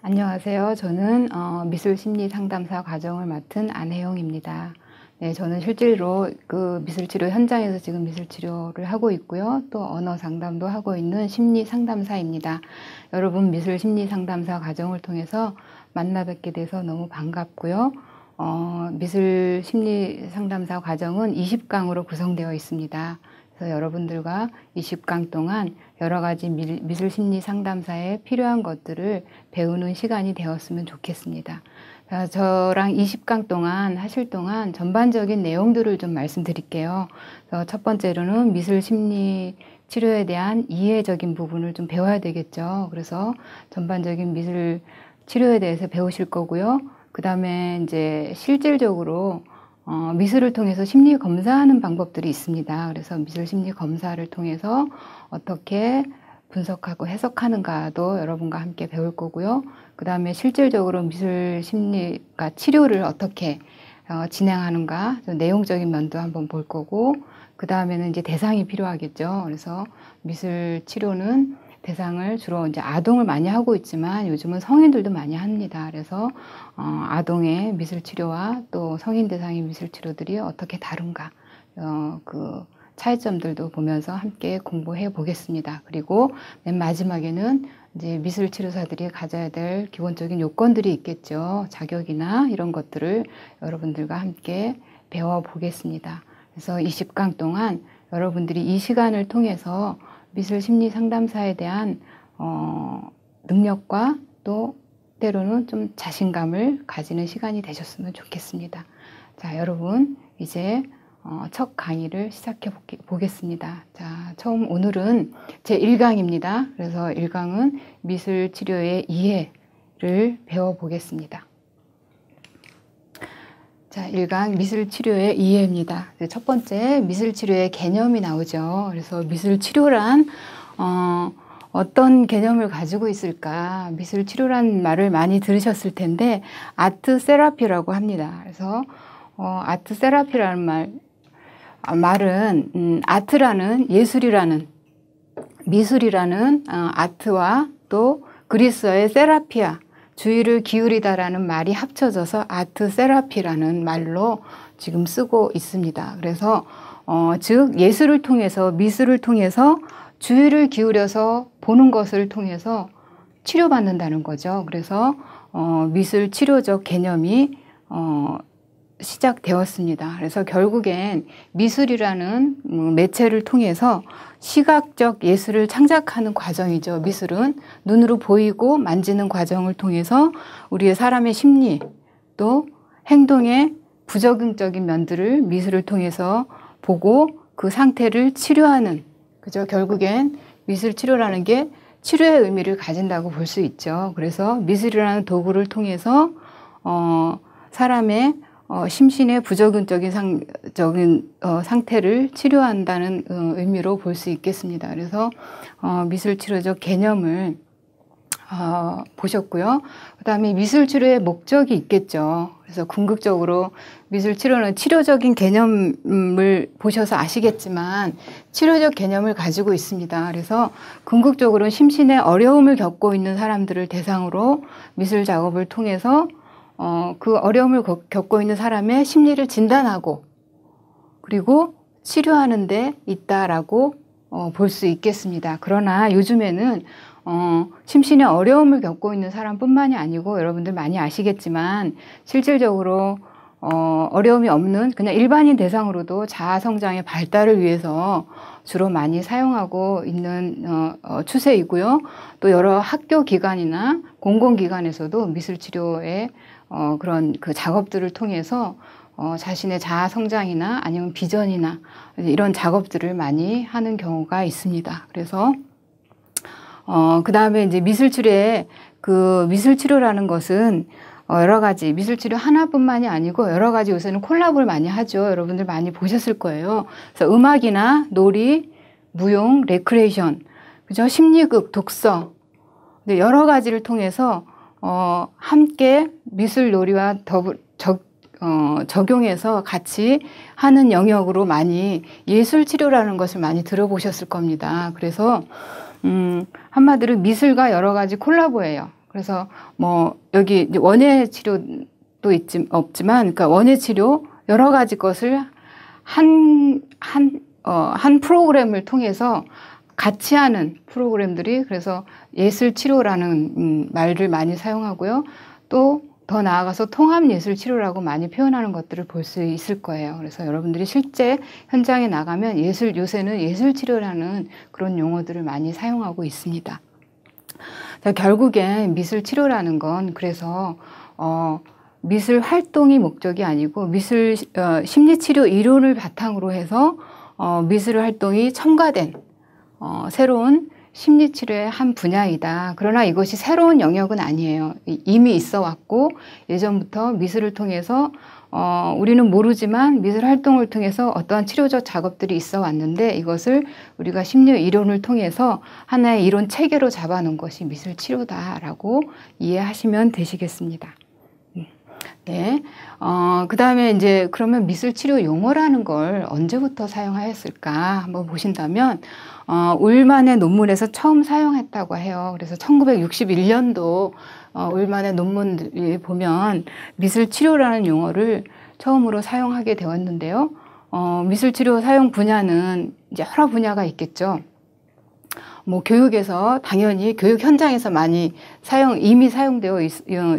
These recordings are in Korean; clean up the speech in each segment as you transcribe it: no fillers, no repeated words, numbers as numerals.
안녕하세요. 저는 미술심리상담사 과정을 맡은 안혜영입니다. 네, 저는 실제로 그 미술치료 현장에서 지금 미술치료를 하고 있고요. 또 언어상담도 하고 있는 심리상담사입니다. 여러분 미술심리상담사 과정을 통해서 만나 뵙게 돼서 너무 반갑고요. 미술심리상담사 과정은 20강으로 구성되어 있습니다. 그래서 여러분들과 20강 동안 여러 가지 미술심리 상담사에 필요한 것들을 배우는 시간이 되었으면 좋겠습니다. 저랑 20강 동안 하실 동안 전반적인 내용들을 좀 말씀드릴게요. 첫 번째로는 미술심리 치료에 대한 이해적인 부분을 좀 배워야 되겠죠. 그래서 전반적인 미술 치료에 대해서 배우실 거고요. 그 다음에 이제 실질적으로 미술을 통해서 심리 검사하는 방법들이 있습니다. 그래서 미술 심리 검사를 통해서 어떻게 분석하고 해석하는가도 여러분과 함께 배울 거고요. 그 다음에 실질적으로 미술 심리가 치료를 어떻게 진행하는가 내용적인 면도 한번 볼 거고, 그 다음에는 이제 대상이 필요하겠죠. 그래서 미술 치료는 대상을 주로 이제 아동을 많이 하고 있지만 요즘은 성인들도 많이 합니다. 그래서 아동의 미술 치료와 또 성인 대상의 미술 치료들이 어떻게 다른가, 그 차이점들도 보면서 함께 공부해 보겠습니다. 그리고 맨 마지막에는 이제 미술 치료사들이 가져야 될 기본적인 요건들이 있겠죠. 자격이나 이런 것들을 여러분들과 함께 배워 보겠습니다. 그래서 20강 동안 여러분들이 이 시간을 통해서 미술 심리 상담사에 대한 능력과 또 때로는 좀 자신감을 가지는 시간이 되셨으면 좋겠습니다. 자, 여러분 이제 첫 강의를 시작해 보겠습니다. 자, 오늘은 제 1강입니다. 그래서 1강은 미술 치료의 이해를 배워 보겠습니다. 자, 1강 미술 치료의 이해입니다. 첫 번째 미술 치료의 개념이 나오죠. 그래서 미술 치료란 어떤 개념을 가지고 있을까? 미술 치료란 말을 많이 들으셨을 텐데 아트 세라피라고 합니다. 그래서 아트 세라피라는 말은 아트라는 예술이라는 미술이라는 아트와 또 그리스어의 세라피아 주의를 기울이다라는 말이 합쳐져서 아트 세라피라는 말로 지금 쓰고 있습니다. 그래서 즉 예술을 통해서 미술을 통해서 주의를 기울여서 보는 것을 통해서 치료받는다는 거죠. 그래서 미술 치료적 개념이 시작되었습니다. 그래서 결국엔 미술이라는 매체를 통해서 시각적 예술을 창작하는 과정이죠. 미술은 눈으로 보이고 만지는 과정을 통해서 우리의 사람의 심리 또 행동의 부적응적인 면들을 미술을 통해서 보고 그 상태를 치료하는, 그죠? 결국엔 미술 치료라는 게 치료의 의미를 가진다고 볼 수 있죠. 그래서 미술이라는 도구를 통해서 사람의 심신의 부적응적인 상태를 치료한다는 의미로 볼 수 있겠습니다. 그래서 미술 치료적 개념을 보셨고요. 그 다음에 미술 치료의 목적이 있겠죠. 그래서 궁극적으로 미술 치료는 치료적인 개념을 보셔서 아시겠지만 치료적 개념을 가지고 있습니다. 그래서 궁극적으로는 심신의 어려움을 겪고 있는 사람들을 대상으로 미술 작업을 통해서 그 어려움을 겪고 있는 사람의 심리를 진단하고 그리고 치료하는 데 있다라고 볼 수 있겠습니다. 그러나 요즘에는 심신의 어려움을 겪고 있는 사람뿐만이 아니고 여러분들 많이 아시겠지만 실질적으로 어려움이 없는 그냥 일반인 대상으로도 자아 성장의 발달을 위해서 주로 많이 사용하고 있는 추세이고요. 또 여러 학교 기관이나 공공기관에서도 미술치료의 그런 그 작업들을 통해서 자신의 자아 성장이나 아니면 비전이나 이런 작업들을 많이 하는 경우가 있습니다. 그래서 그 다음에 이제 미술치료의 그 미술치료라는 것은 여러 가지 미술치료 하나뿐만이 아니고 여러 가지 요새는 콜라보를 많이 하죠. 여러분들 많이 보셨을 거예요. 그래서 음악이나 놀이, 무용, 레크레이션, 그죠? 심리극, 독서, 여러 가지를 통해서 함께 미술 놀이와 적용해서 같이 하는 영역으로 많이 예술 치료라는 것을 많이 들어보셨을 겁니다. 그래서 한마디로 미술과 여러 가지 콜라보예요. 그래서 뭐 여기 이제 원예 치료도 없지만, 그러니까 원예 치료 여러 가지 것을 한 프로그램을 통해서 같이 하는 프로그램들이, 그래서 예술 치료라는 말을 많이 사용하고요. 또 더 나아가서 통합 예술 치료라고 많이 표현하는 것들을 볼 수 있을 거예요. 그래서 여러분들이 실제 현장에 나가면 요새는 예술 치료라는 그런 용어들을 많이 사용하고 있습니다. 자, 결국엔 미술 치료라는 건 그래서 미술 활동이 목적이 아니고 미술 심리 치료 이론을 바탕으로 해서 미술 활동이 첨가된 새로운 심리치료의 한 분야이다. 그러나 이것이 새로운 영역은 아니에요. 이미 있어 왔고 예전부터 미술을 통해서 우리는 모르지만 미술 활동을 통해서 어떠한 치료적 작업들이 있어 왔는데, 이것을 우리가 심리 이론을 통해서 하나의 이론 체계로 잡아놓은 것이 미술 치료다라고 이해하시면 되시겠습니다. 네. 그 다음에 이제 그러면 미술 치료 용어라는 걸 언제부터 사용하였을까 한번 보신다면, 울만의 논문에서 처음 사용했다고 해요. 그래서 1961년도 울만의 논문을 보면 미술 치료라는 용어를 처음으로 사용하게 되었는데요. 미술 치료 사용 분야는 이제 여러 분야가 있겠죠. 뭐 교육에서 당연히 교육 현장에서 많이 이미 사용되어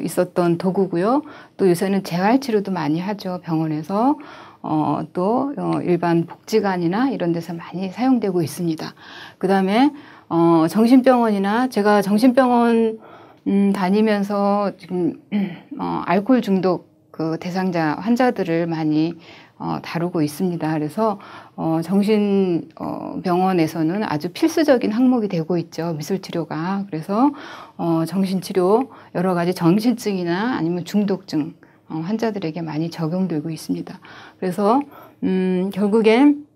있었던 도구고요. 또 요새는 재활치료도 많이 하죠. 병원에서. 또 일반 복지관이나 이런 데서 많이 사용되고 있습니다. 그 다음에 정신병원이나, 제가 정신병원 다니면서 지금 알코올 중독 그 대상자 환자들을 많이 다루고 있습니다. 그래서 정신병원에서는 아주 필수적인 항목이 되고 있죠. 미술치료가. 그래서 정신치료, 여러 가지 정신증이나 아니면 중독증 환자들에게 많이 적용되고 있습니다. 그래서 결국엔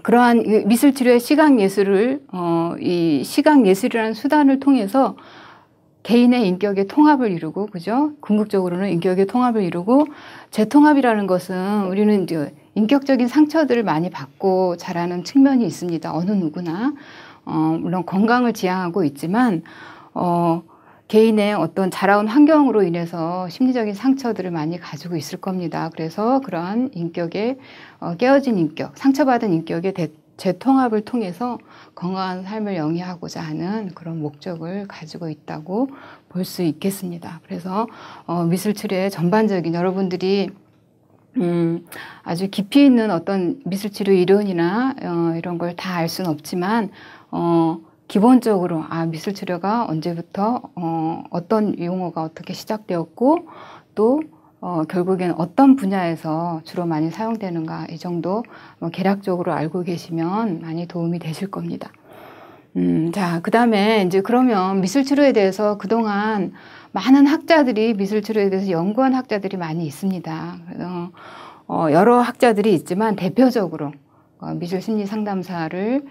그러한 미술치료의 시각예술을 이 시각예술이라는 수단을 통해서 개인의 인격의 통합을 이루고, 그죠? 궁극적으로는 인격의 통합을 이루고, 재통합이라는 것은 우리는 이제 인격적인 상처들을 많이 받고 자라는 측면이 있습니다. 어느 누구나. 물론 건강을 지향하고 있지만, 개인의 어떤 자라온 환경으로 인해서 심리적인 상처들을 많이 가지고 있을 겁니다. 그래서 그러한 인격의 깨어진 인격, 상처받은 인격의 재통합을 통해서 건강한 삶을 영위하고자 하는 그런 목적을 가지고 있다고 볼 수 있겠습니다. 그래서 미술치료의 전반적인, 여러분들이 아주 깊이 있는 어떤 미술치료 이론이나 이런 걸 다 알 수는 없지만 기본적으로 미술치료가 언제부터 어떤 용어가 어떻게 시작되었고, 또 결국엔 어떤 분야에서 주로 많이 사용되는가, 이 정도 개략적으로 알고 계시면 많이 도움이 되실 겁니다. 자, 그 다음에 이제 그러면 미술치료에 대해서 그동안 많은 학자들이 미술치료에 대해서 연구한 학자들이 많이 있습니다. 여러 학자들이 있지만 대표적으로 미술 심리 상담사를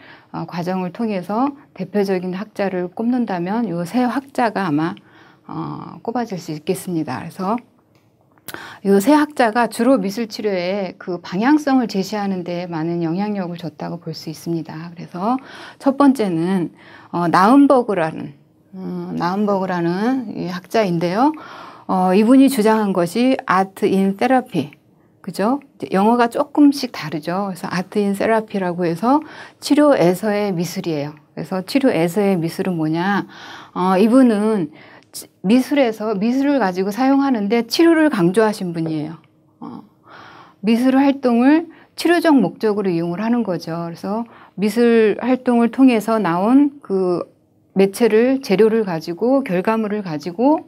과정을 통해서 대표적인 학자를 꼽는다면 이 세 학자가 아마 꼽아질 수 있겠습니다. 그래서 이 세 학자가 주로 미술 치료의 그 방향성을 제시하는 데 많은 영향력을 줬다고 볼 수 있습니다. 그래서 첫 번째는 나움버그라는 이 학자인데요. 이분이 주장한 것이 아트 인 테라피. 그죠? 영어가 조금씩 다르죠. 그래서 아트 인 세라피라고 해서 치료에서의 미술이에요. 그래서 치료에서의 미술은 뭐냐? 이분은 미술을 가지고 사용하는데 치료를 강조하신 분이에요. 미술 활동을 치료적 목적으로 이용을 하는 거죠. 그래서 미술 활동을 통해서 나온 그 재료를 가지고, 결과물을 가지고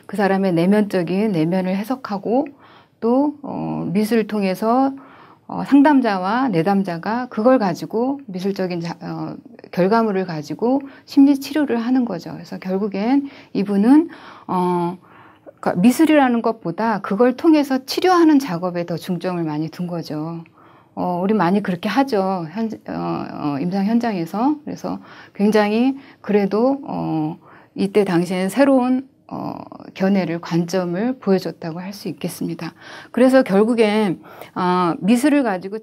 그 사람의 내면을 해석하고, 또 미술을 통해서 상담자와 내담자가 그걸 가지고 미술적인 결과물을 가지고 심리 치료를 하는 거죠. 그래서 결국엔 이분은 그러니까 미술이라는 것보다 그걸 통해서 치료하는 작업에 더 중점을 많이 둔 거죠. 우리 많이 그렇게 하죠. 임상 현장에서. 그래서 굉장히 그래도 이때 당시에는 새로운 견해를 관점을 보여줬다고 할 수 있겠습니다. 그래서 결국엔 미술을 가지고